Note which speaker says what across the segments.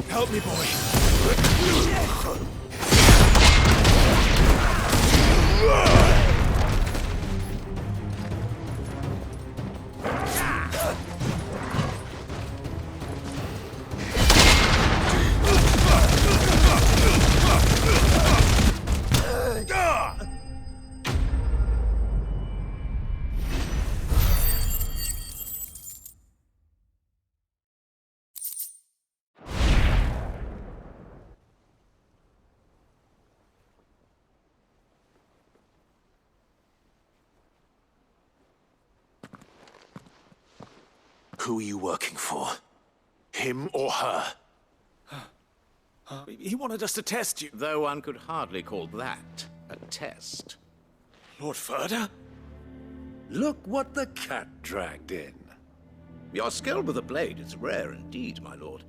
Speaker 1: Help me, boy.
Speaker 2: Who are you working for? Him or her?
Speaker 1: He wanted us to test you.
Speaker 3: Though one could hardly call that a test.
Speaker 1: Lord Ferda?
Speaker 4: Look what the cat dragged in.
Speaker 3: Your skill with a blade is rare indeed, my lord.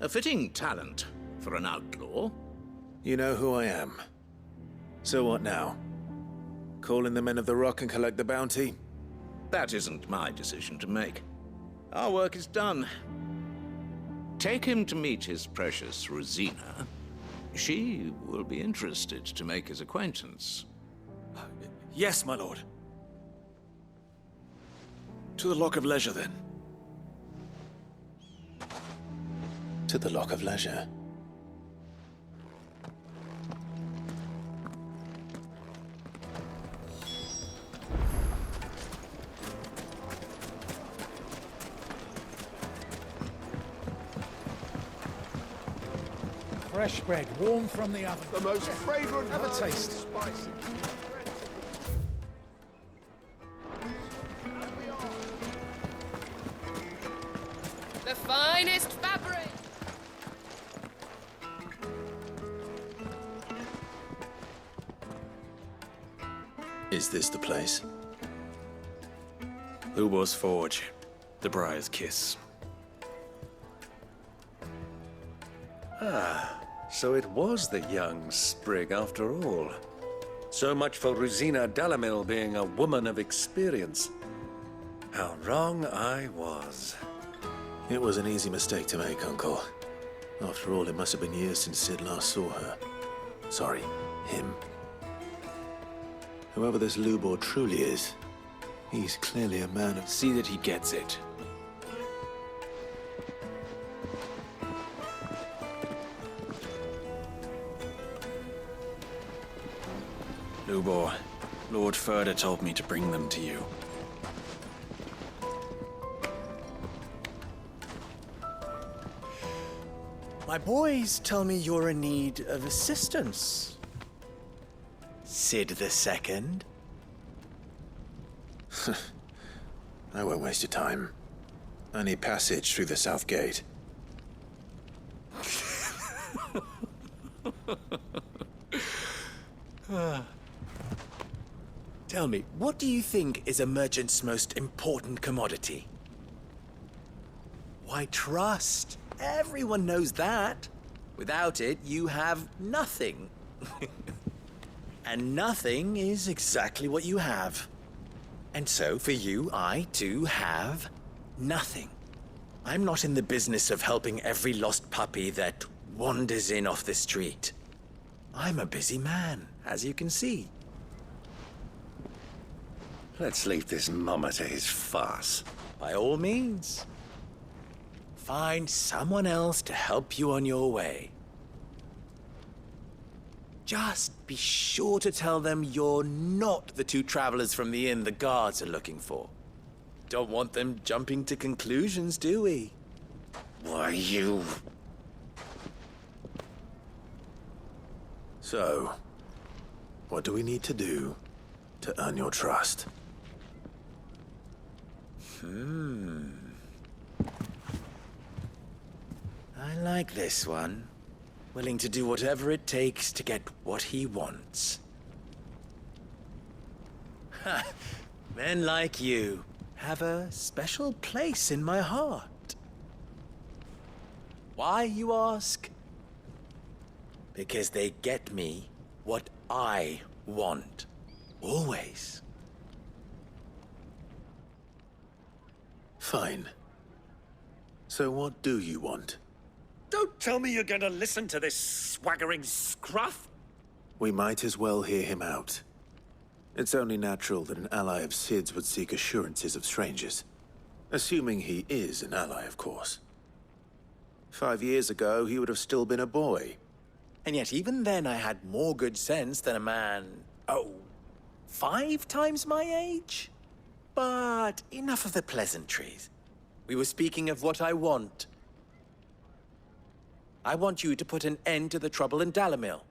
Speaker 3: A fitting talent for an outlaw.
Speaker 2: You know who I am. So what now? Call in the Men of the Rock and collect the bounty?
Speaker 3: That isn't my decision to make. Our work is done. Take him to meet his precious Rosina. She will be interested to make his acquaintance.
Speaker 1: Yes, my lord. To the Lock of Leisure, then.
Speaker 2: To the Lock of Leisure.
Speaker 5: Fresh bread, warm from the oven.
Speaker 6: The most fragrant.
Speaker 5: Have a taste.
Speaker 6: Spicy.
Speaker 7: The finest fabric!
Speaker 2: Is this the place?
Speaker 1: Lubor's Forge. The Briar's Kiss.
Speaker 4: So it was the young sprig after all. So much for Rosina Dalamil being a woman of experience. How wrong I was.
Speaker 2: It was an easy mistake to make, Uncle. After all, it must have been years since Sid last saw her. Sorry, him. Whoever this Lubor truly is, he's clearly a man of...
Speaker 1: See that he gets it. Lubor, Lord Ferda told me to bring them to you.
Speaker 5: My boys tell me you're in need of assistance. Sid the Second.
Speaker 2: I won't waste your time. I need passage through the south gate.
Speaker 5: Tell me, what do you think is a merchant's most important commodity? Why, trust. Everyone knows that. Without it, you have nothing. And nothing is exactly what you have. And so, for you, I, too, have nothing. I'm not in the business of helping every lost puppy that wanders in off the street. I'm a busy man, as you can see.
Speaker 4: Let's leave this mummer to his farce.
Speaker 5: By all means. Find someone else to help you on your way. Just be sure to tell them you're not the two travelers from the inn the guards are looking for. Don't want them jumping to conclusions, do we?
Speaker 4: Why, you...
Speaker 2: So, what do we need to do to earn your trust?
Speaker 5: I like this one. Willing to do whatever it takes to get what he wants. Ha! Men like you have a special place in my heart. Why, you ask? Because they get me what I want. Always.
Speaker 2: Fine. So what do you want?
Speaker 4: Don't tell me you're going to listen to this swaggering scruff!
Speaker 2: We might as well hear him out. It's only natural that an ally of Sid's would seek assurances of strangers. Assuming he is an ally, of course. 5 years ago, he would have still been a boy.
Speaker 5: And yet even then I had more good sense than a man, 5 times my age? But enough of the pleasantries. We were speaking of what I want. I want you to put an end to the trouble in Dalamil.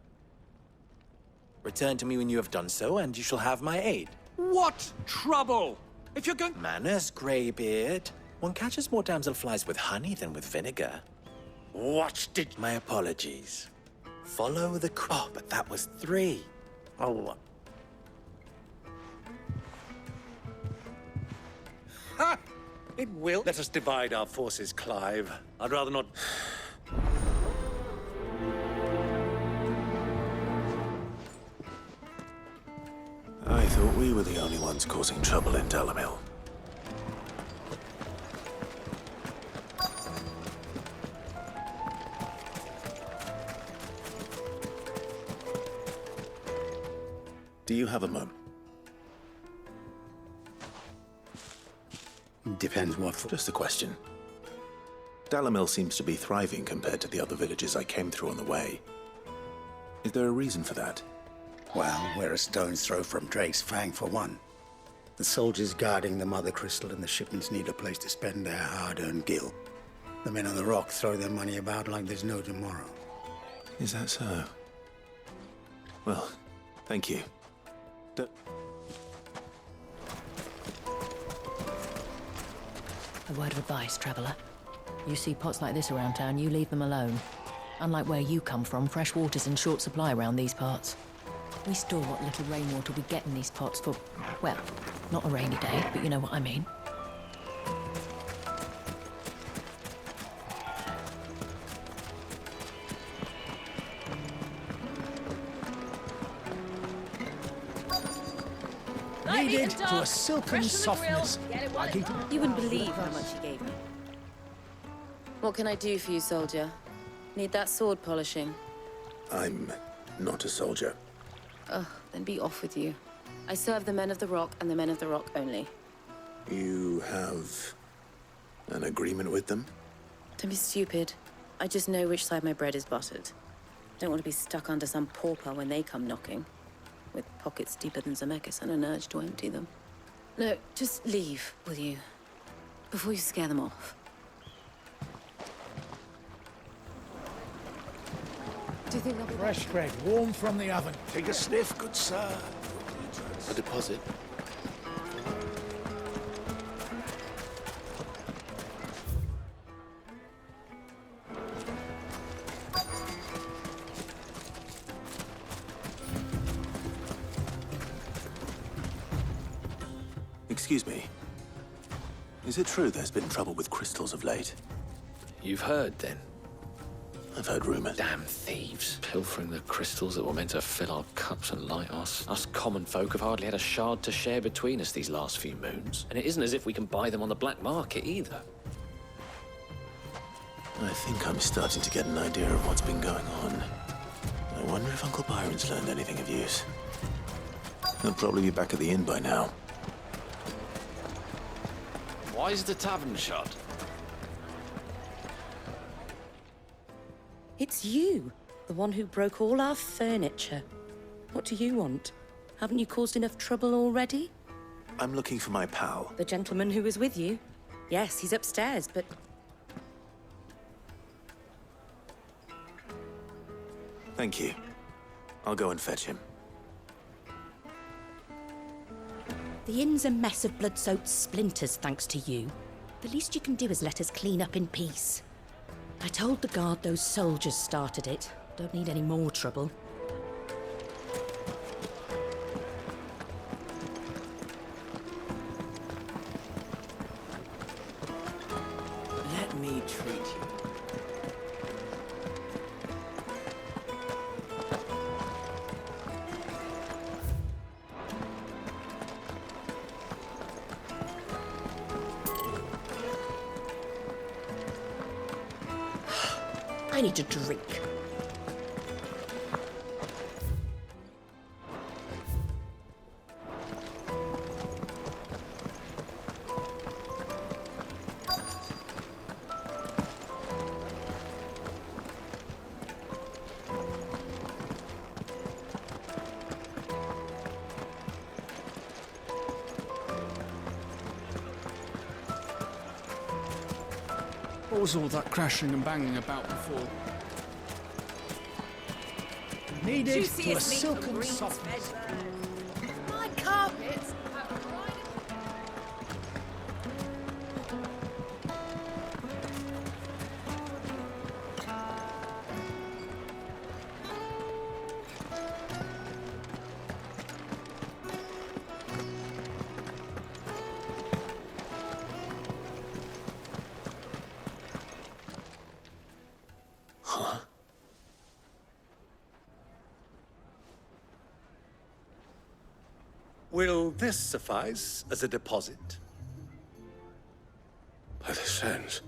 Speaker 5: Return to me when you have done so, and you shall have my aid.
Speaker 4: What trouble? If you're going...
Speaker 5: Manners, Greybeard. One catches more damselflies with honey than with vinegar.
Speaker 4: What did...
Speaker 5: My apologies. Follow the... Oh, but that was 3.
Speaker 4: Oh... Ha! It will. Let us divide our forces, Clive. I'd rather not...
Speaker 2: I thought we were the only ones causing trouble in Dalamil. Do you have a moment?
Speaker 6: Depends what for.
Speaker 2: Just a question. Dalamil seems to be thriving compared to the other villages I came through on the way. Is there a reason for that?
Speaker 6: Well, we're a stone's throw from Drake's Fang, for one. The soldiers guarding the Mother Crystal and the shipments need a place to spend their hard-earned gil. The men on the rock throw their money about like there's no tomorrow.
Speaker 2: Is that so? Well, thank you.
Speaker 8: A word of advice, traveler. You see pots like this around town, you leave them alone. Unlike where you come from, fresh water's in short supply around these parts. We store what little rainwater we get in these pots for, well, not a rainy day, but you know what I mean.
Speaker 6: Kneaded to a silken softness.
Speaker 9: You wouldn't believe how much he gave me. What can I do for you, soldier? Need that sword polishing?
Speaker 2: I'm not a soldier.
Speaker 9: Ugh, then be off with you. I serve the men of the rock and the men of the rock only.
Speaker 2: You have an agreement with them?
Speaker 9: Don't be stupid. I just know which side my bread is buttered. Don't want to be stuck under some pauper when they come knocking. With pockets deeper than Zemeckis and an urge to empty them. No, just leave, will you? Before you scare them off.
Speaker 7: Do you think they'll be
Speaker 10: Fresh bread, warm from the oven.
Speaker 2: Take a sniff, good sir. A deposit. Excuse me. Is it true there's been trouble with crystals of late?
Speaker 11: You've heard, then?
Speaker 2: I've heard rumors.
Speaker 11: Damn thieves. Pilfering the crystals that were meant to fill our cups and light us. Us common folk have hardly had a shard to share between us these last few moons. And it isn't as if we can buy them on the black market, either.
Speaker 2: I think I'm starting to get an idea of what's been going on. I wonder if Uncle Byron's learned anything of use. He'll probably be back at the inn by now.
Speaker 11: Why is the tavern shut?
Speaker 9: It's you, the one who broke all our furniture. What do you want? Haven't you caused enough trouble already?
Speaker 2: I'm looking for my pal.
Speaker 9: The gentleman who was with you? Yes, he's upstairs, but...
Speaker 2: Thank you. I'll go and fetch him.
Speaker 12: The inn's a mess of blood-soaked splinters, thanks to you. The least you can do is let us clean up in peace. I told the guard those soldiers started it. Don't need any more trouble.
Speaker 5: Let me treat you.
Speaker 12: I need a drink.
Speaker 10: What was all that crashing and banging about before? Needed to a silken softness.
Speaker 7: My carpets have dried.
Speaker 4: Will this suffice as a deposit?
Speaker 1: By the sands.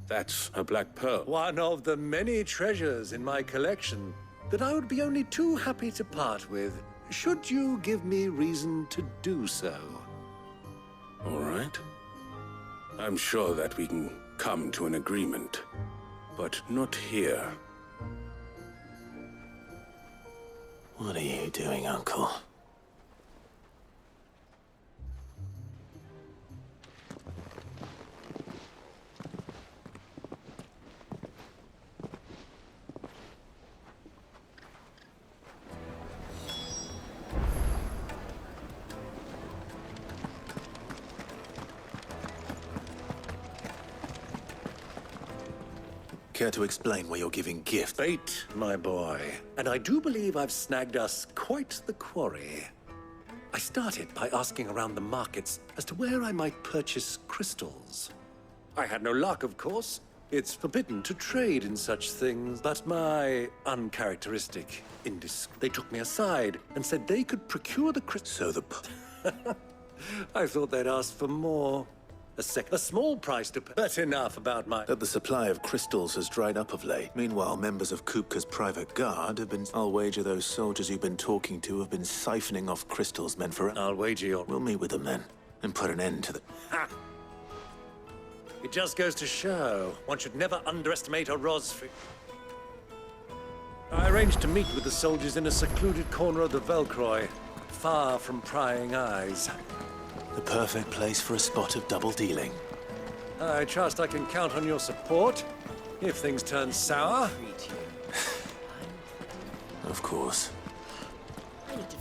Speaker 1: That's a black pearl.
Speaker 4: One of the many treasures in my collection that I would be only too happy to part with, should you give me reason to do so.
Speaker 1: All right. I'm sure that we can come to an agreement, but not here.
Speaker 2: What are you doing, Uncle? Care to explain why you're giving gifts?
Speaker 4: Fate, my boy. And I do believe I've snagged us quite the quarry. I started by asking around the markets as to where I might purchase crystals. I had no luck, of course. It's forbidden to trade in such things, but my uncharacteristic they took me aside and said they could procure the crystals.
Speaker 2: So
Speaker 4: I thought they'd ask for more. A small price to pay. But enough about
Speaker 2: that the supply of crystals has dried up of late. Meanwhile, members of Kupka's private guard have been... I'll wager those soldiers you've been talking to have been siphoning off crystals meant for...
Speaker 4: I'll wager you'll...
Speaker 2: We'll meet with them then, and put an end to the...
Speaker 4: Ha! It just goes to show one should never underestimate a Rosfi. I arranged to meet with the soldiers in a secluded corner of the Velcroy, far from prying eyes.
Speaker 2: The perfect place for a spot of double dealing.
Speaker 4: I trust I can count on your support if things turn sour.
Speaker 5: Treat you.
Speaker 2: Of course.
Speaker 12: I need to...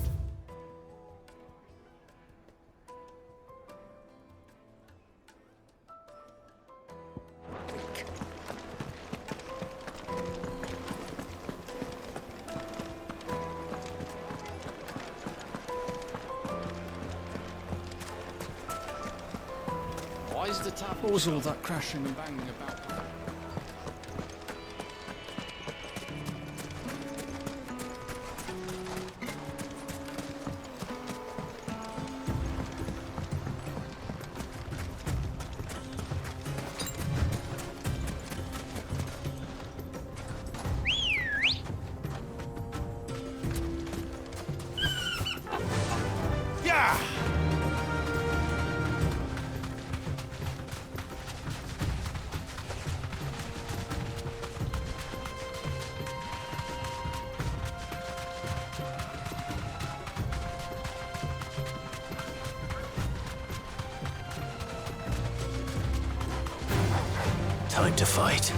Speaker 11: Why is the tap?
Speaker 10: What was all that crashing and banging about?
Speaker 2: Time to fight.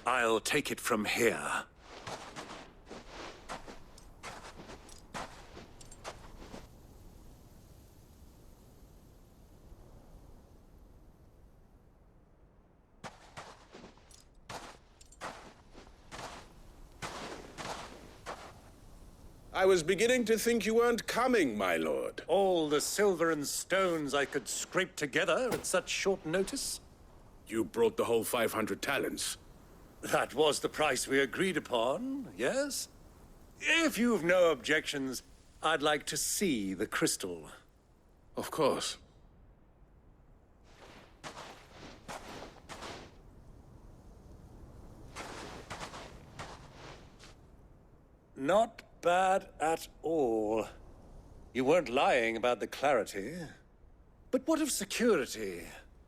Speaker 4: I'll take it from here.
Speaker 1: I was beginning to think you weren't coming, my lord.
Speaker 4: All the silver and stones I could scrape together at such short notice?
Speaker 1: You brought the whole 500 talents.
Speaker 4: That was the price we agreed upon, yes? If you've no objections, I'd like to see the crystal.
Speaker 1: Of course.
Speaker 4: Not bad at all. You weren't lying about the clarity. But what of security?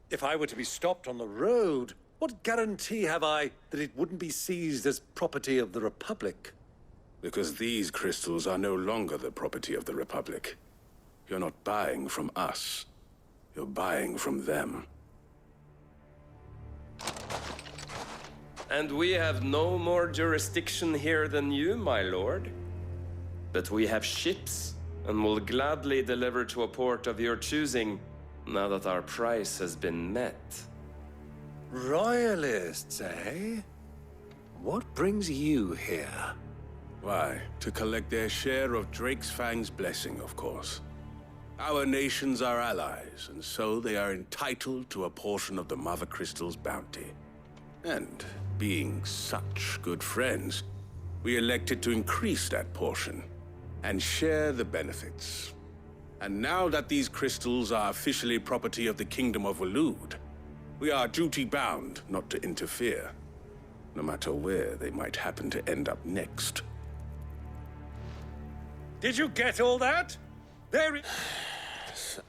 Speaker 4: If I were to be stopped on the road, what guarantee have I that it wouldn't be seized as property of the Republic?
Speaker 1: Because these crystals are no longer the property of the Republic. You're not buying from us. You're buying from them.
Speaker 13: And we have no more jurisdiction here than you, my lord. But we have ships, and will gladly deliver to a port of your choosing, now that our price has been met.
Speaker 4: Royalists, eh? What brings you here?
Speaker 1: Why, to collect their share of Drake's Fang's blessing, of course. Our nations are allies, and so they are entitled to a portion of the Mother Crystal's bounty. And, being such good friends, we elected to increase that portion and share the benefits. And now that these crystals are officially property of the Kingdom of Waloed, we are duty-bound not to interfere, no matter where they might happen to end up next.
Speaker 4: Did you get all that? There is...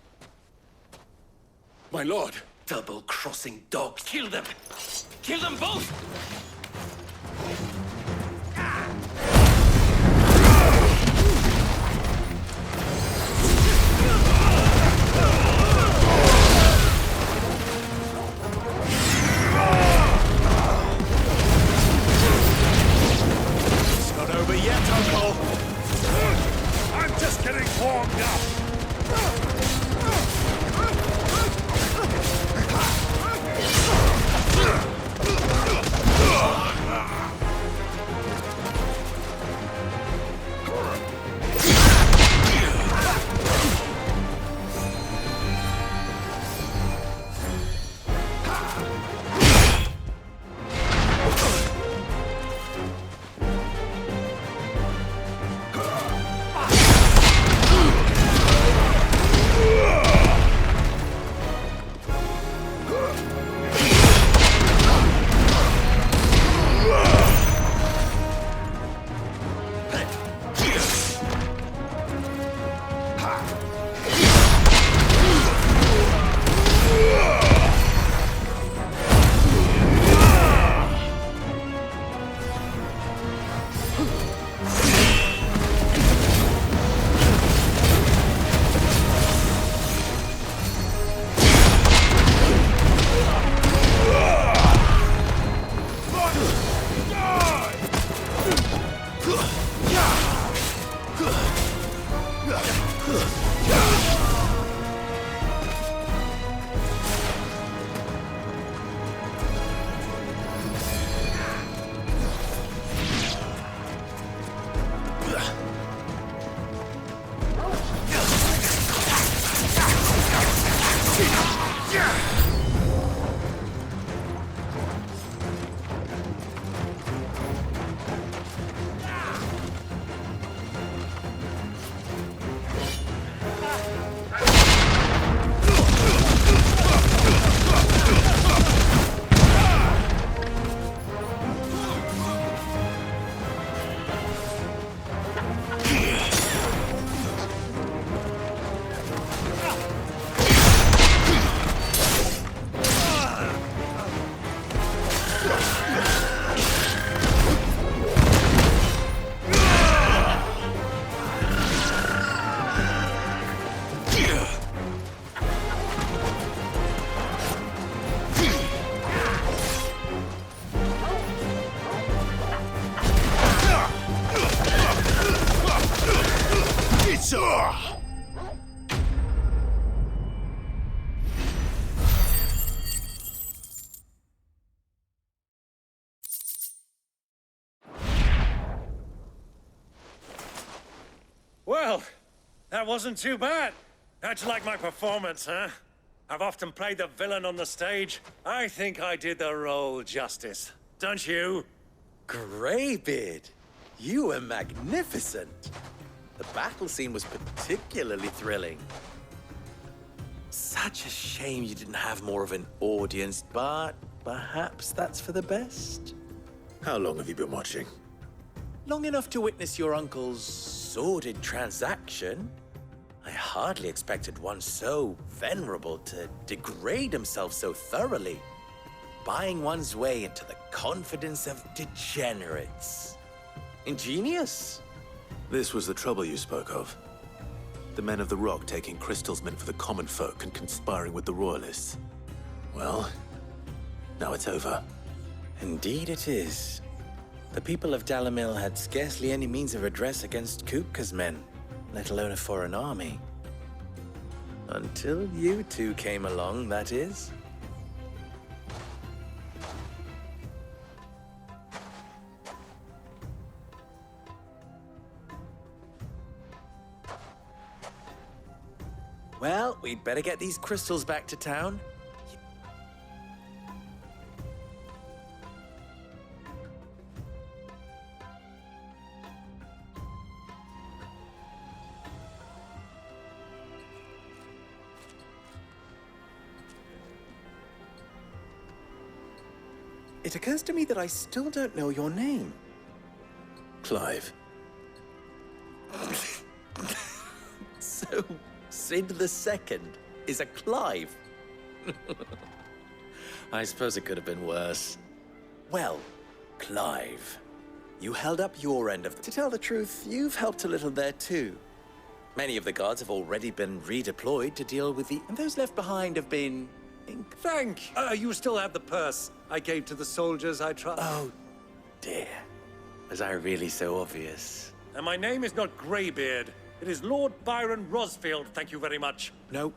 Speaker 1: My lord!
Speaker 4: Double-crossing dogs! Kill them! Kill them both!
Speaker 2: It's not over yet, Uncle!
Speaker 4: I'm just getting warmed up!
Speaker 14: Well, that wasn't too bad. How'd you like my performance, huh? I've often played the villain on the stage. I think I did the role justice. Don't you?
Speaker 5: Greybeard, you were magnificent. The battle scene was particularly thrilling. Such a shame you didn't have more of an audience, but perhaps that's for the best.
Speaker 2: How long have you been watching?
Speaker 5: Long enough to witness your uncle's sordid transaction. I hardly expected one so venerable to degrade himself so thoroughly, buying one's way into the confidence of degenerates. Ingenious.
Speaker 2: This was the trouble you spoke of. The men of the Rock taking crystals meant for the common folk and conspiring with the Royalists. Well, now it's over.
Speaker 5: Indeed it is. The people of Dalamil had scarcely any means of redress against Kupka's men, let alone a foreign army. Until you two came along, that is. Well, we'd better get these crystals back to town. It occurs to me that I still don't know your name.
Speaker 2: Clive.
Speaker 5: So, Sid the Second is a Clive. I suppose it could have been worse. Well, Clive, you held up your end of the... To tell the truth, you've helped a little there too. Many of the guards have already been redeployed to deal with the... And those left behind have been...
Speaker 4: Thank you. Still have the purse I gave to the soldiers I trust.
Speaker 5: Oh, dear. Was I really so obvious?
Speaker 14: And my name is not Greybeard. It is Lord Byron Rosfield, thank you very much.
Speaker 5: No,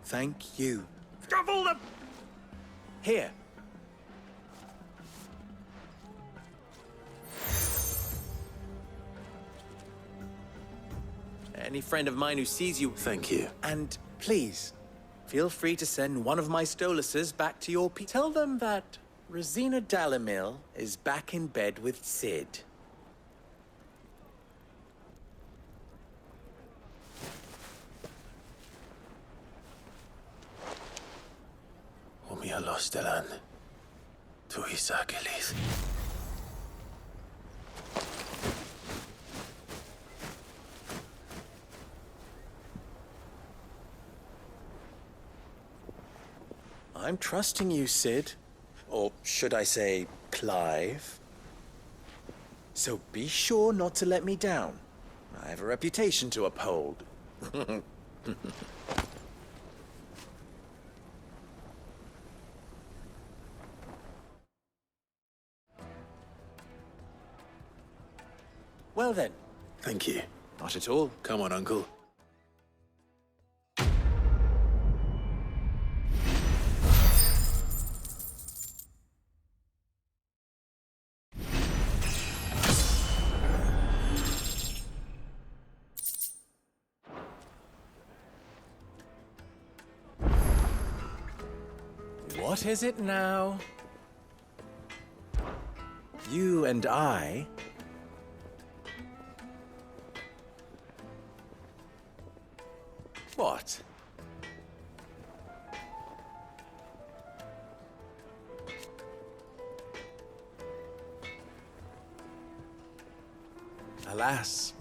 Speaker 5: thank you.
Speaker 14: Stop all the...
Speaker 5: Here. Any friend of mine who sees you...
Speaker 2: Thank you.
Speaker 5: And please, feel free to send one of my Stoluses back to your people. Tell them that Rosina Dalamil is back in bed with Sid.
Speaker 2: Umialos delan. Tu isakelis.
Speaker 5: I'm trusting you, Sid. Or should I say, Clive. So be sure not to let me down. I have a reputation to uphold. Well then.
Speaker 2: Thank you.
Speaker 5: Not at all.
Speaker 2: Come on, Uncle.
Speaker 5: What is it now? You and I... What? Alas.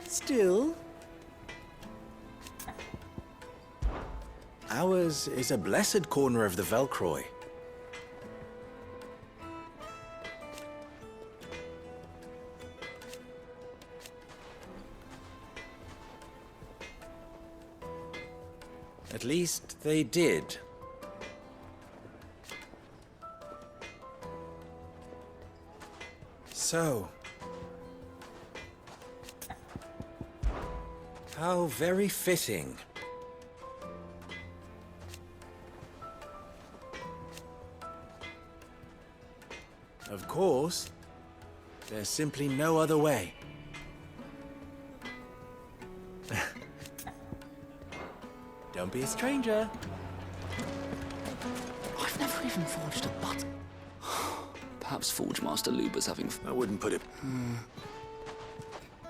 Speaker 5: Still, ours is a blessed corner of the Velcroy. At least they did. So, how very fitting.
Speaker 2: Of course. There's simply no other way. Don't be a stranger.
Speaker 10: I've never even forged a button. Perhaps Forge Master Luber's having...
Speaker 2: I wouldn't put it...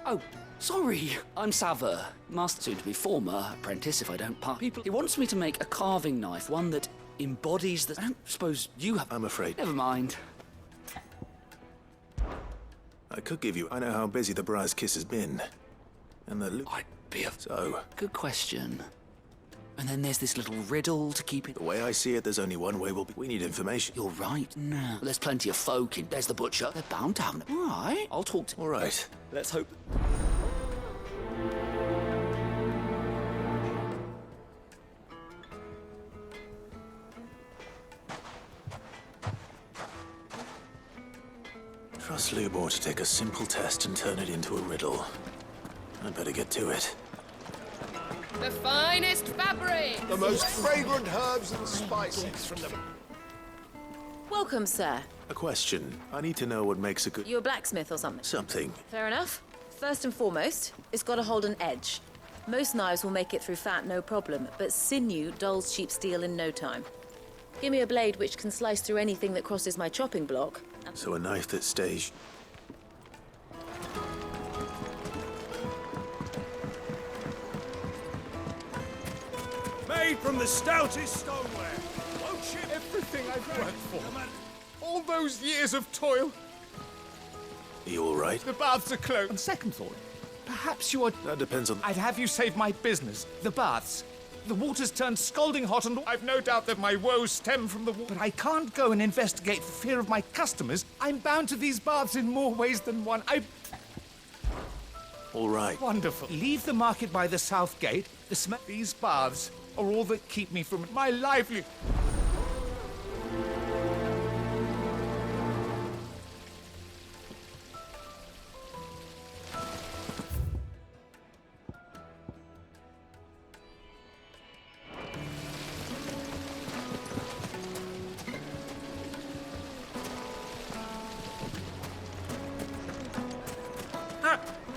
Speaker 10: Oh, sorry. I'm Sava, master soon-to-be former apprentice if I don't part people. He wants me to make a carving knife, one that embodies the... I don't suppose you have...
Speaker 2: I'm afraid.
Speaker 10: Never mind.
Speaker 2: I could give you... I know how busy the Briar's Kiss has been. And the...
Speaker 10: I'd be a...
Speaker 2: So...
Speaker 10: Good question. And then there's this little riddle to keep it...
Speaker 2: The way I see it, there's only one way we'll be... We need information.
Speaker 10: You're right. No. There's plenty of folk in... There's the butcher. They're bound to have... All right. I'll talk to...
Speaker 2: All right.
Speaker 10: Let's hope...
Speaker 2: Trust Lubor to take a simple test and turn it into a riddle. I'd better get to it.
Speaker 7: The finest fabric!
Speaker 15: The most fragrant herbs and spices from the...
Speaker 9: Welcome, sir.
Speaker 2: A question. I need to know what makes a good...
Speaker 9: You a blacksmith or something?
Speaker 2: Something.
Speaker 9: Fair enough. First and foremost, it's got to hold an edge. Most knives will make it through fat, no problem, but sinew dulls cheap steel in no time. Give me a blade which can slice through anything that crosses my chopping block.
Speaker 2: So a knife that stays...
Speaker 14: Made from the stoutest stoneware. Won't you?
Speaker 15: Everything I've worked for. All those years of toil.
Speaker 2: Are you all right?
Speaker 15: The baths are closed. On second thought, perhaps you are...
Speaker 2: That depends on...
Speaker 15: I'd have you save my business. The baths. The water's turned scalding hot, and I've no doubt that my woes stem from the water. But I can't go and investigate for fear of my customers. I'm bound to these baths in more ways than one.
Speaker 2: All right.
Speaker 15: Wonderful. Leave the market by the south gate. These baths are all that keep me from my livelihood.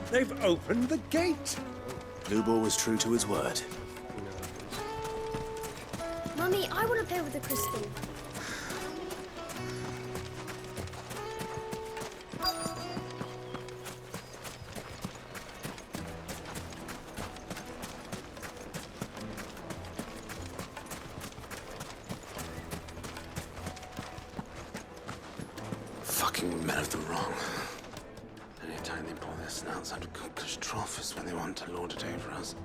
Speaker 14: They've opened the gate.
Speaker 2: Lubor was true to his word.
Speaker 16: Mummy, I want to play with the crystal.
Speaker 1: Fucking men of the wrong. Anytime they pull their snouts out of cookers' trough is when they want to lord it over us.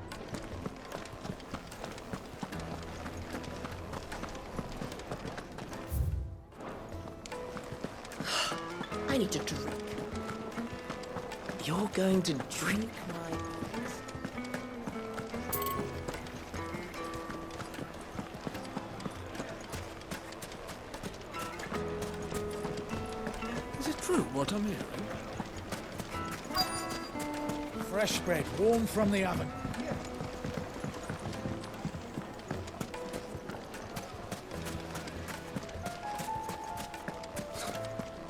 Speaker 12: I need to drink. You're going to drink my...
Speaker 14: Is it true what I'm hearing?
Speaker 15: Fresh bread, warm from the oven.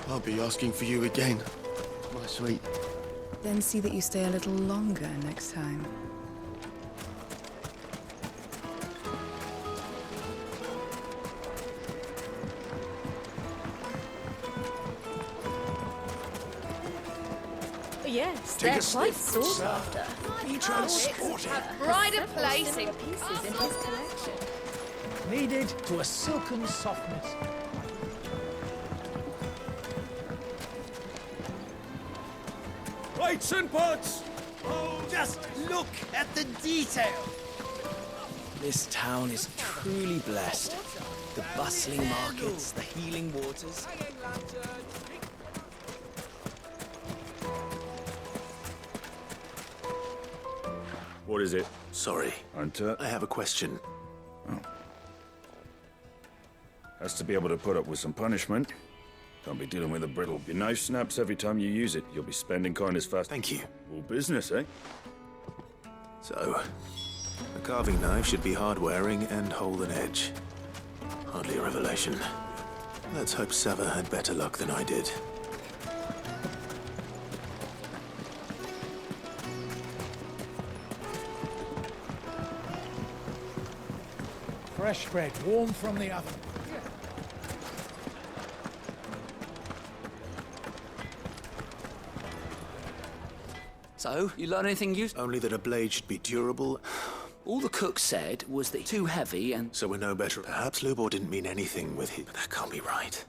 Speaker 17: I'll be asking for you again, my sweet.
Speaker 18: Then see that you stay a little longer next time.
Speaker 9: Yes,
Speaker 17: Take
Speaker 9: they're
Speaker 17: a
Speaker 9: quite
Speaker 17: sniff,
Speaker 9: sought
Speaker 17: sir.
Speaker 9: after.
Speaker 17: Be transported.
Speaker 7: Have brighter place in
Speaker 18: Pieces in his collection.
Speaker 15: Kneaded to a silken softness.
Speaker 14: Plates and pots!
Speaker 5: Oh, just look at the detail. This town is truly blessed. The bustling markets, the healing waters.
Speaker 14: What is it?
Speaker 2: Sorry.
Speaker 14: Hunter?
Speaker 2: I have a question.
Speaker 14: Has to be able to put up with some punishment. Can't be dealing with a brittle. Your knife snaps every time you use it. You'll be spending kindness fast.
Speaker 2: Thank you.
Speaker 14: All business, eh?
Speaker 2: So, a carving knife should be hard-wearing and hold an edge. Hardly a revelation. Let's hope Sever had better luck than I did.
Speaker 19: Fresh bread, warm from the oven.
Speaker 10: So, you learn anything useful?
Speaker 2: Only that a blade should be durable.
Speaker 10: All the cook said was that it's too heavy and...
Speaker 2: So we're no better. Perhaps Lubor didn't mean anything with it, but that can't be right.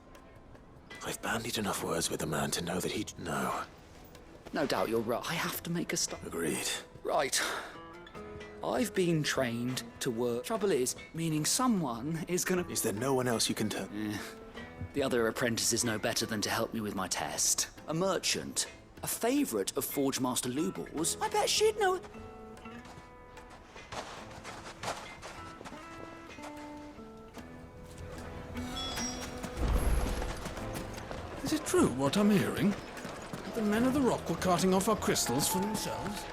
Speaker 2: I've bandied enough words with the man to know that he'd know.
Speaker 10: No doubt you're right. I have to make a stop.
Speaker 2: Agreed.
Speaker 10: Right. I've been trained to work. Trouble is, meaning someone is gonna...
Speaker 2: Is there no one else you can tell?
Speaker 10: The other apprentices know better than to help me with my test. A merchant, a favourite of Forge Master Lubor's. I bet she'd know...
Speaker 20: Is it true what I'm hearing? That the men of the rock were carting off our crystals for themselves?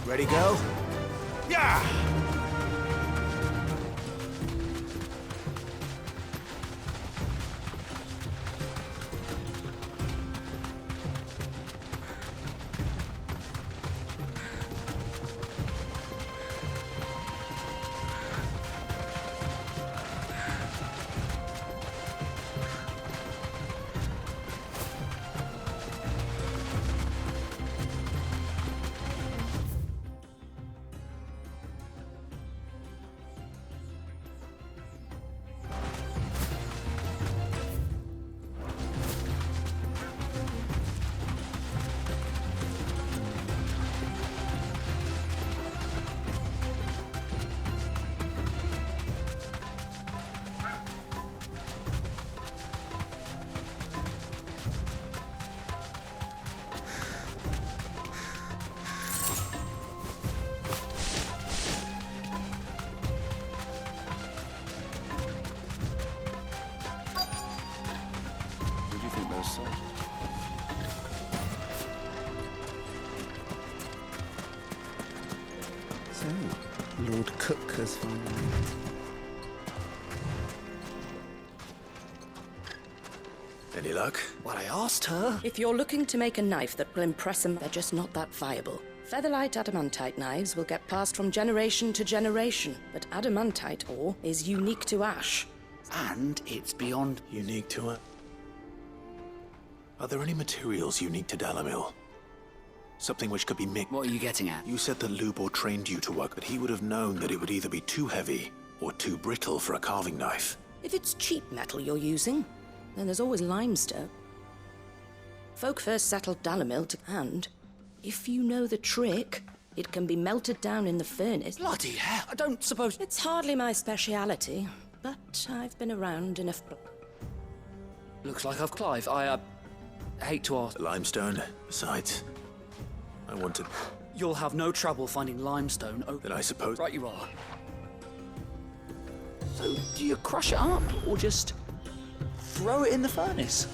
Speaker 2: Ready, go?
Speaker 20: Yeah!
Speaker 6: So, Lord Cook has finally...
Speaker 2: Any luck?
Speaker 10: Well, I asked her.
Speaker 12: If you're looking to make a knife that will impress them, they're just not that viable. Featherlight adamantite knives will get passed from generation to generation, but adamantite ore is unique to ash.
Speaker 10: And it's beyond...
Speaker 2: Unique to it? Are there any materials unique to Dalamil? Something which could be mixed?
Speaker 10: What are you getting at?
Speaker 2: You said that Lubor trained you to work, but he would have known that it would either be too heavy or too brittle for a carving knife.
Speaker 12: If it's cheap metal you're using, then there's always limestone. Folk first settled Dalamil and if you know the trick, it can be melted down in the furnace.
Speaker 10: Bloody hell, I don't suppose...
Speaker 12: It's hardly my speciality, but I've been around enough...
Speaker 10: Looks like I've Clive. I hate to ask...
Speaker 2: Limestone? Besides, I want to...
Speaker 10: You'll have no trouble finding limestone.
Speaker 2: Then I suppose...
Speaker 10: Right you are. So, do you crush it up, or just throw it in the furnace?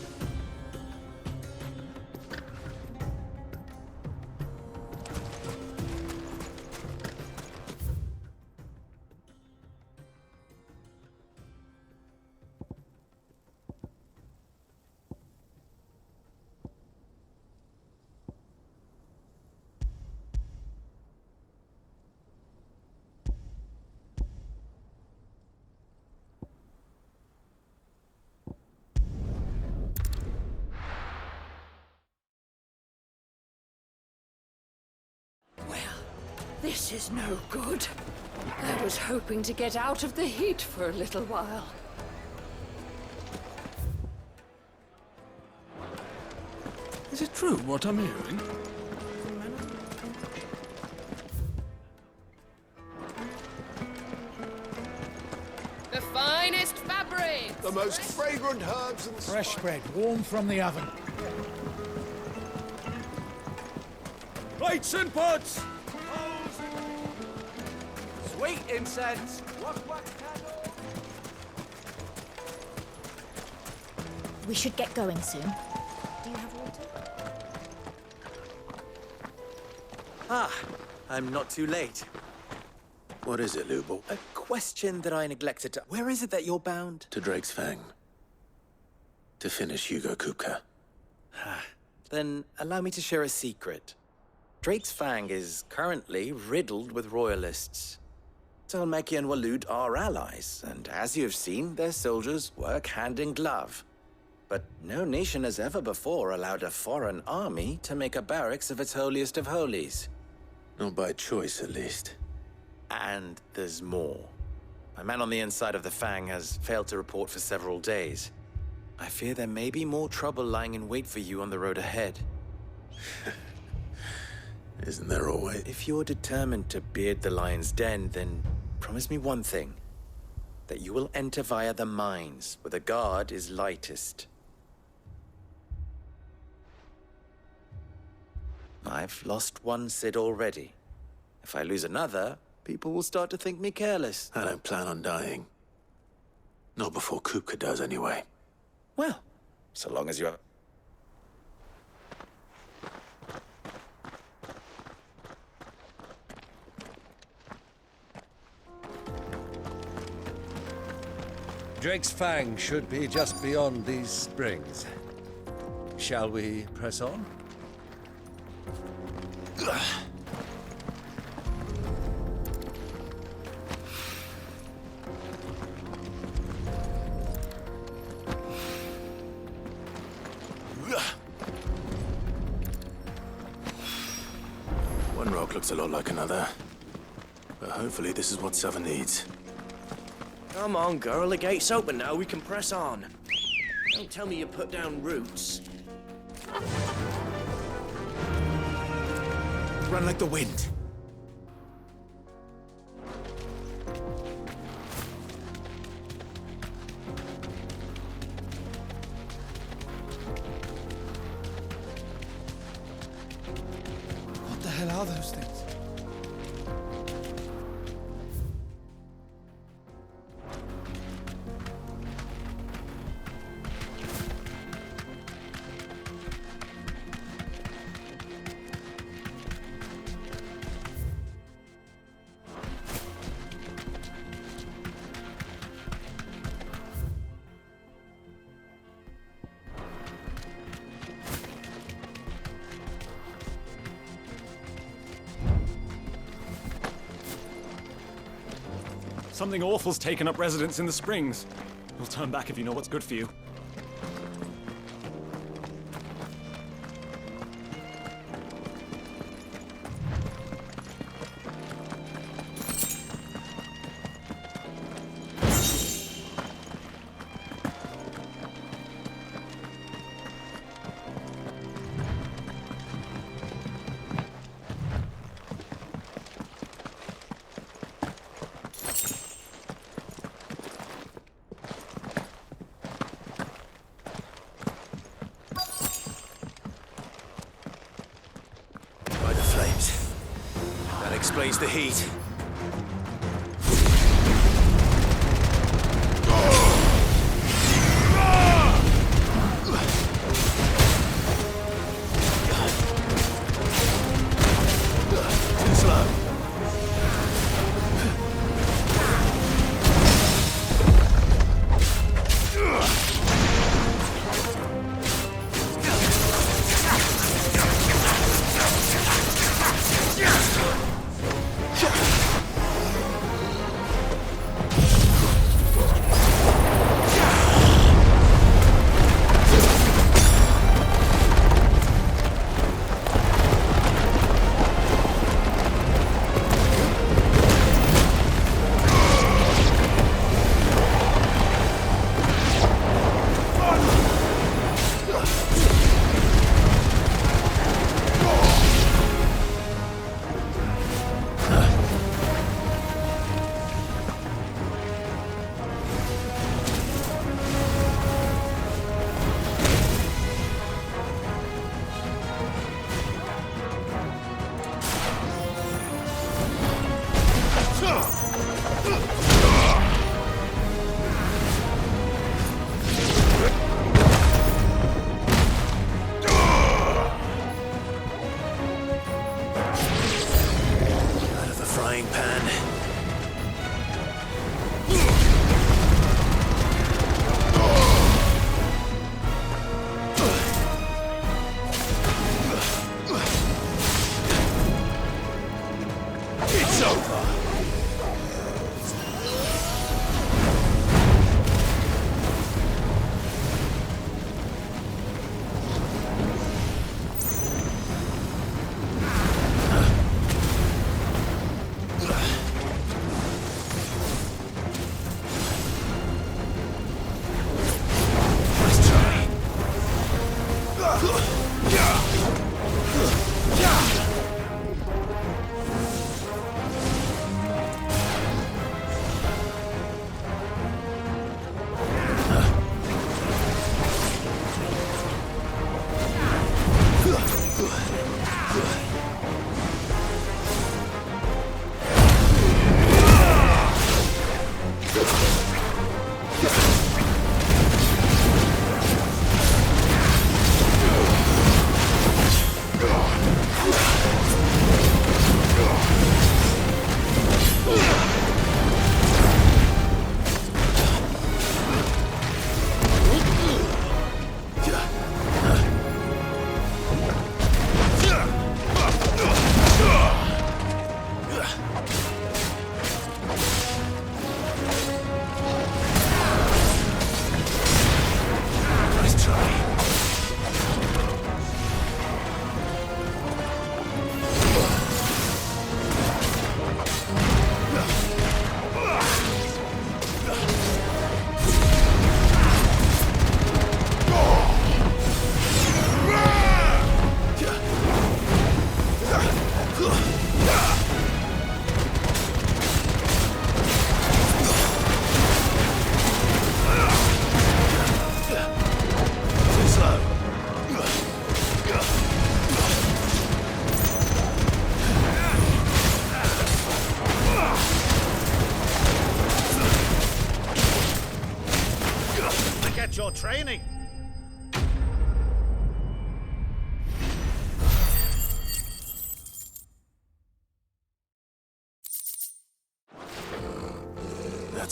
Speaker 7: This is no good. I was hoping to get out of the heat for a little while.
Speaker 20: Is it true what I'm hearing?
Speaker 7: The finest fabric!
Speaker 17: The most fragrant herbs and...
Speaker 19: Fresh bread, warm from the oven.
Speaker 14: Plates and pots!
Speaker 5: Wait, incense! What candle?
Speaker 16: We should get going soon. Do you have water?
Speaker 5: Ah, I'm not too late.
Speaker 2: What is it, Lubo?
Speaker 5: A question that I neglected to... Where is it that you're bound?
Speaker 2: To Drake's Fang. To finish Hugo Kupka.
Speaker 5: Then allow me to share a secret. Drake's Fang is currently riddled with royalists. Talmeki and Walud are allies, and as you have seen, their soldiers work hand in glove. But no nation has ever before allowed a foreign army to make a barracks of its holiest of holies.
Speaker 2: Not by choice, at least.
Speaker 5: And there's more. My man on the inside of the Fang has failed to report for several days. I fear there may be more trouble lying in wait for you on the road ahead.
Speaker 2: Isn't there always?
Speaker 5: If you're determined to beard the lion's den, then promise me one thing. That you will enter via the mines, where the guard is lightest. I've lost one Cid already. If I lose another, people will start to think me careless.
Speaker 2: I don't plan on dying. Not before Kupka does, anyway.
Speaker 5: Well, so long as you have...
Speaker 14: Drake's Fang should be just beyond these springs. Shall we press on?
Speaker 2: One rock looks a lot like another. But hopefully this is what Sava needs.
Speaker 21: Come on, girl. The gate's open now. We can press on. Don't tell me you put down roots.
Speaker 5: Run like the wind.
Speaker 15: What the hell are those things?
Speaker 22: Something awful's taken up residence in the springs. You'll turn back if you know what's good for you.
Speaker 2: That explains the heat. Too slow.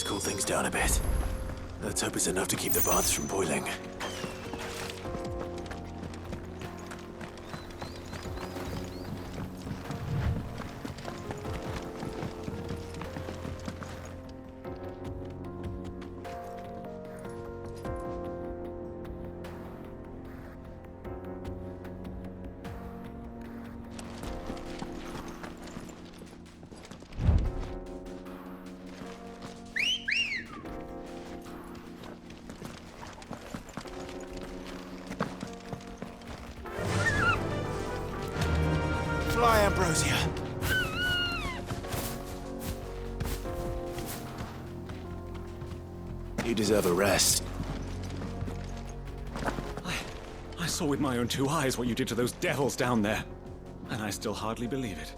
Speaker 2: Let's cool things down a bit. Let's hope it's enough to keep the baths from boiling. Fly, Ambrosia! You deserve a rest.
Speaker 22: I saw with my own 2 eyes what you did to those devils down there, and I still hardly believe it.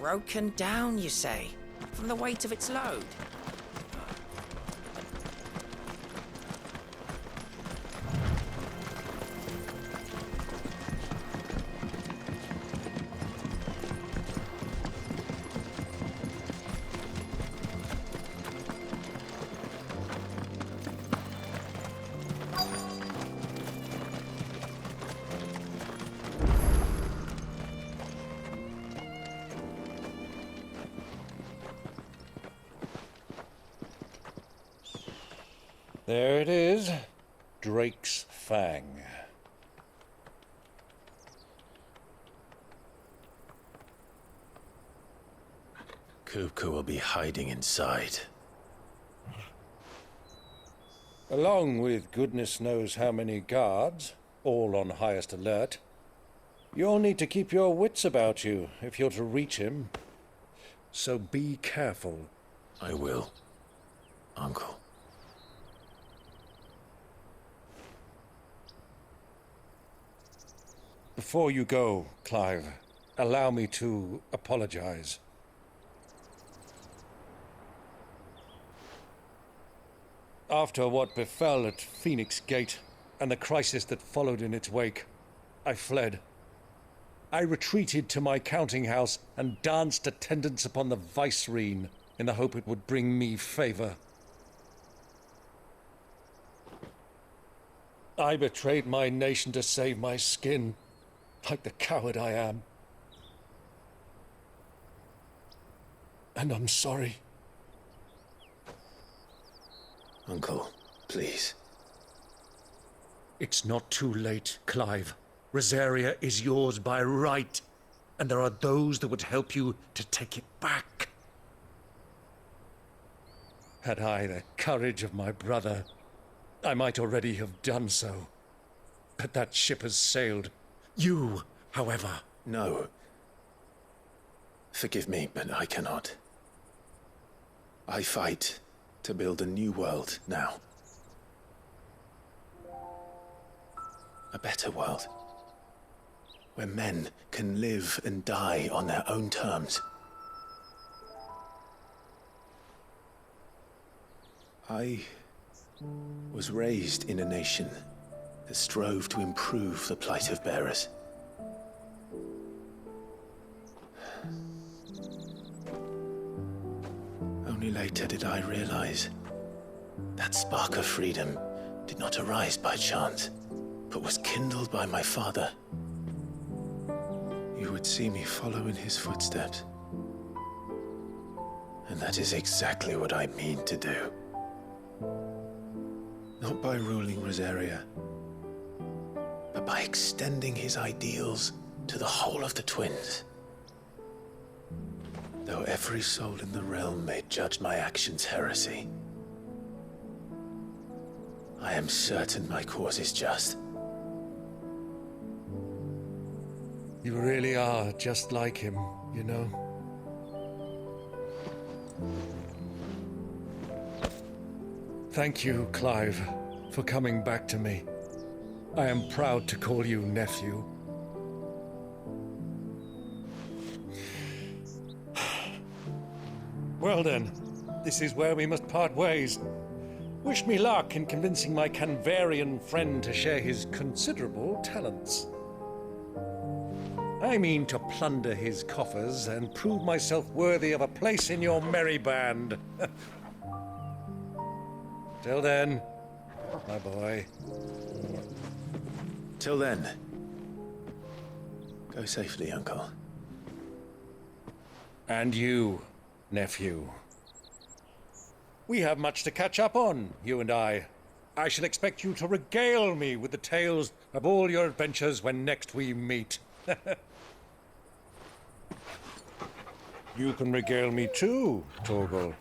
Speaker 3: Broken down, you say? From the weight of its load?
Speaker 14: There it is. Drake's Fang.
Speaker 2: Kupka will be hiding inside.
Speaker 14: Along with goodness knows how many guards, all on highest alert. You'll need to keep your wits about you if you're to reach him. So be careful.
Speaker 2: I will, Uncle.
Speaker 14: Before you go, Clive, allow me to apologize. After what befell at Phoenix Gate and the crisis that followed in its wake, I fled. I retreated to my counting house and danced attendance upon the vicereine in the hope it would bring me favor. I betrayed my nation to save my skin, like the coward I am. And I'm sorry.
Speaker 2: Uncle, please.
Speaker 14: It's not too late, Clive. Rosaria is yours by right, and there are those that would help you to take it back. Had I the courage of my brother, I might already have done so. But that ship has sailed. You, however...
Speaker 2: No. Forgive me, but I cannot. I fight to build a new world now. A better world. Where men can live and die on their own terms. I was raised in a nation that strove to improve the plight of bearers. Only later did I realize that spark of freedom did not arise by chance, but was kindled by my father. You would see me follow in his footsteps. And that is exactly what I mean to do. Not by ruling Rosaria, but by extending his ideals to the whole of the twins. Though every soul in the realm may judge my actions heresy, I am certain my cause is just.
Speaker 14: You really are just like him, you know? Thank you, Clive, for coming back to me. I am proud to call you nephew. Well then, this is where we must part ways. Wish me luck in convincing my Canvarian friend to share his considerable talents. I mean to plunder his coffers and prove myself worthy of a place in your merry band. Till then, my boy.
Speaker 2: Till then, go safely, Uncle.
Speaker 14: And you, nephew. We have much to catch up on, you and I. I shall expect you to regale me with the tales of all your adventures when next we meet. You can regale me too, Torgal.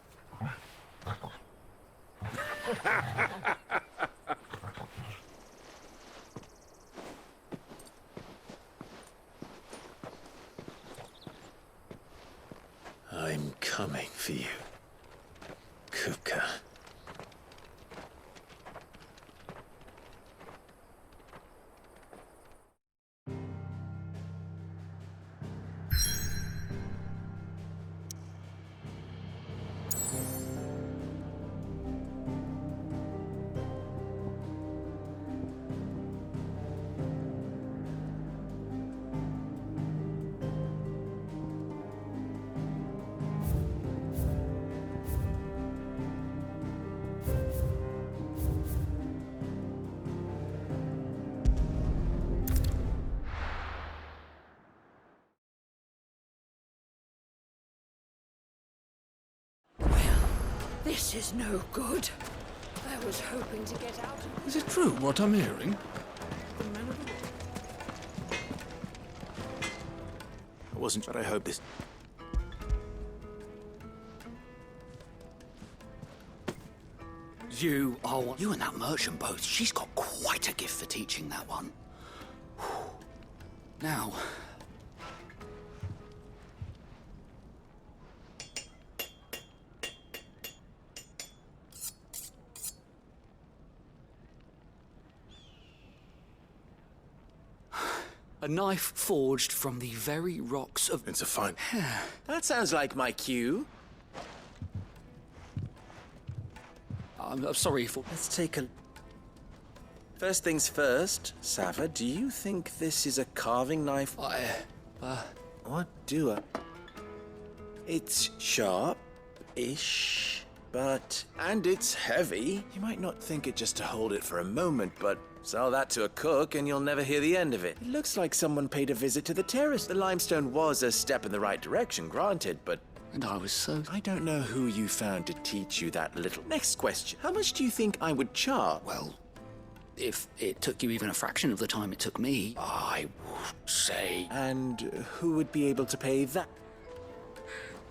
Speaker 2: I'm coming for you, Kupka.
Speaker 7: This is no good. I was hoping to get out of...
Speaker 20: Is it true what I'm hearing?
Speaker 2: I wasn't, but I hope this...
Speaker 10: You are one. You and that merchant both. She's got quite a gift for teaching, that one. Now... A knife forged from the very rocks of...
Speaker 2: It's a fine...
Speaker 5: That sounds like my cue.
Speaker 10: I'm sorry for...
Speaker 5: Let's take a... First things first, Sava, do you think this is a carving knife? What do I... It's sharp-ish, but... And it's heavy. You might not think it just to hold it for a moment, but... Sell that to a cook and you'll never hear the end of it. It looks like someone paid a visit to the terrace. The limestone was a step in the right direction, granted, but...
Speaker 10: And I was so...
Speaker 5: I don't know who you found to teach you that little... Next question. How much do you think I would charge?
Speaker 10: Well, if it took you even a fraction of the time it took me, I would say...
Speaker 5: And who would be able to pay that?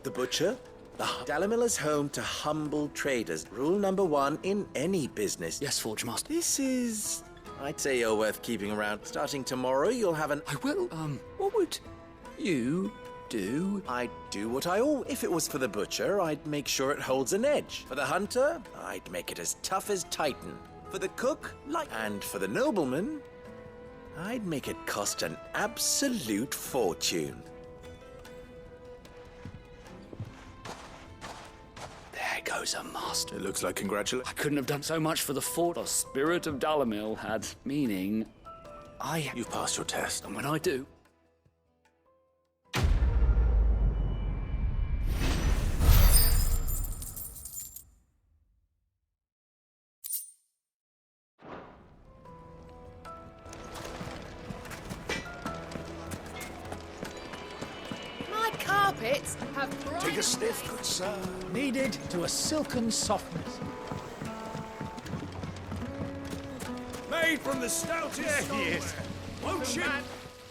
Speaker 5: The butcher? The Dalamiller's home to humble traders. Rule number 1 in any business.
Speaker 10: Yes, Forge Master.
Speaker 5: This is... I'd say you're worth keeping around. Starting tomorrow, you'll have an...
Speaker 10: I will, what would you do?
Speaker 5: I'd do what I all... If it was for the butcher, I'd make sure it holds an edge. For the hunter, I'd make it as tough as Titan. For the cook, light. And for the nobleman, I'd make it cost an absolute fortune.
Speaker 10: There goes a master.
Speaker 2: It looks like congratulations.
Speaker 10: I couldn't have done so much for the fort. The spirit of Dalamil had meaning.
Speaker 2: You've passed your test.
Speaker 10: And when I do...
Speaker 7: My carpets have...
Speaker 19: Take a sniff, good sir. Kneaded to a silken softness.
Speaker 1: Made from the stoutest
Speaker 15: There he is.
Speaker 1: Won't you?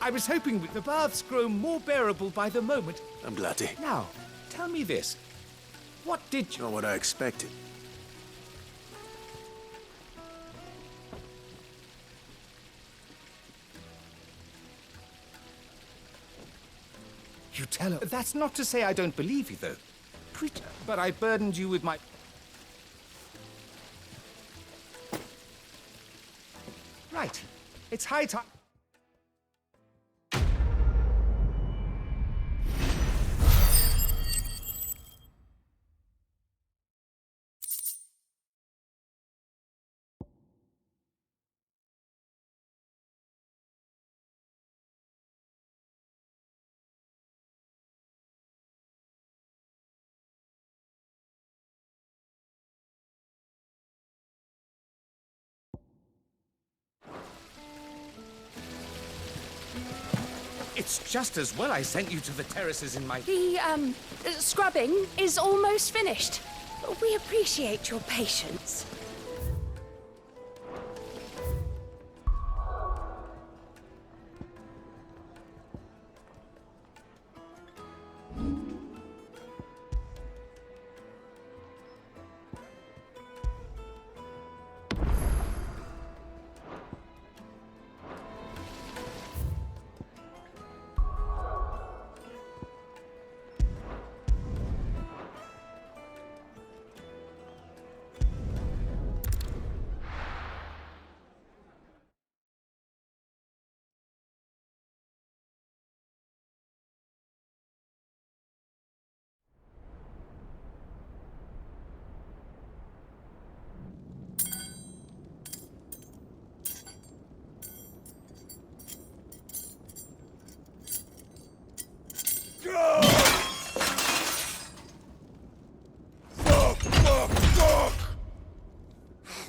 Speaker 15: I was hoping the baths grow more bearable by the moment.
Speaker 2: I'm bloody.
Speaker 15: Now, tell me this. What did you...
Speaker 2: Not what I expected.
Speaker 15: You tell her. That's not to say I don't believe you, though. But I burdened you with my... Right. It's high time... It's just as well I sent you to the terraces in my...
Speaker 7: The, scrubbing is almost finished. We appreciate your patience.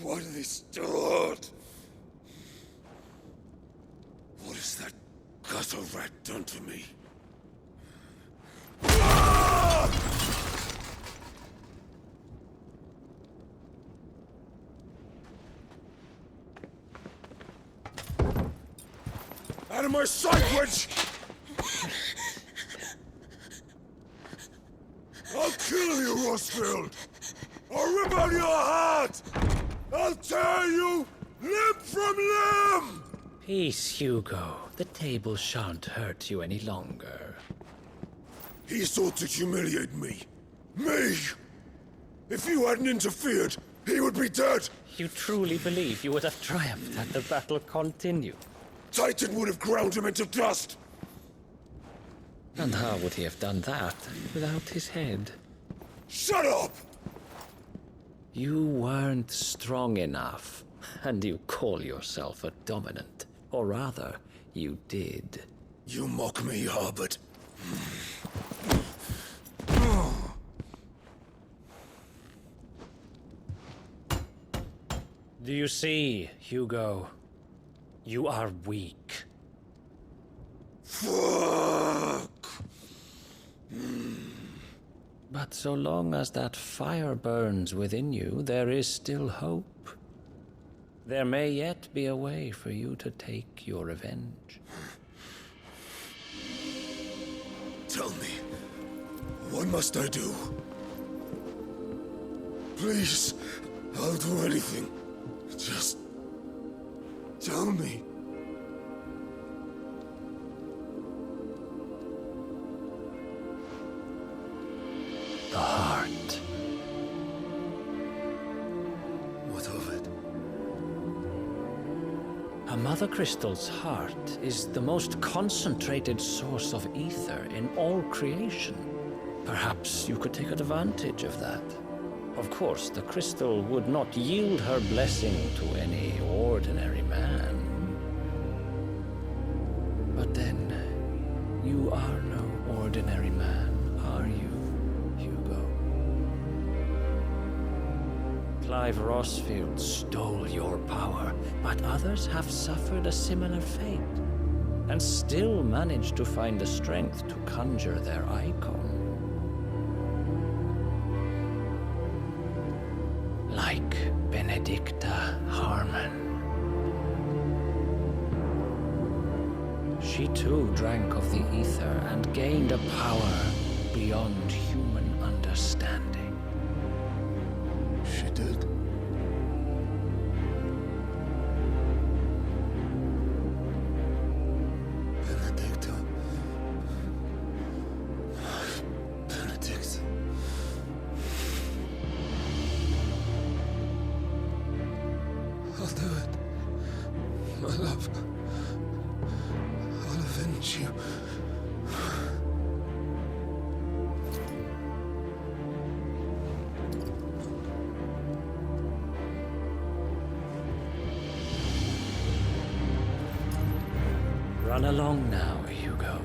Speaker 1: Why do they start? What has that gutter rat done to me? Out of my sight, witch! I'll kill you, Rossfield! I'll rip out your heart! I'll tear you limb from limb!
Speaker 8: Peace, Hugo. The table shan't hurt you any longer.
Speaker 1: He sought to humiliate me. Me! If you hadn't interfered, he would be dead!
Speaker 8: You truly believe you would have triumphed had the battle continued?
Speaker 1: Titan would have ground him into dust!
Speaker 8: And how would he have done that without his head?
Speaker 1: Shut up!
Speaker 8: You weren't strong enough, and you call yourself a dominant. Or rather, you did.
Speaker 1: You mock me, Harbert.
Speaker 8: Do you see, Hugo? You are weak.
Speaker 1: Fuck!
Speaker 8: But so long as that fire burns within you, there is still hope. There may yet be a way for you to take your revenge.
Speaker 1: Tell me, what must I do? Please, I'll do anything. Just tell me.
Speaker 8: The heart.
Speaker 1: What of it?
Speaker 8: A Mother Crystal's heart is the most concentrated source of ether in all creation. Perhaps you could take advantage of that. Of course, the crystal would not yield her blessing to any ordinary man. But then, you are no ordinary man, are you, Hugo? Clive Rossfield stole your power, but others have suffered a similar fate, and still managed to find the strength to conjure their icon. Like Benedicta Harmon. She too drank of the ether and gained a power beyond human understanding.
Speaker 1: She did. Benedicta. Benedict. I'll do it. My love. I'll avenge you.
Speaker 8: Run along now, Hugo.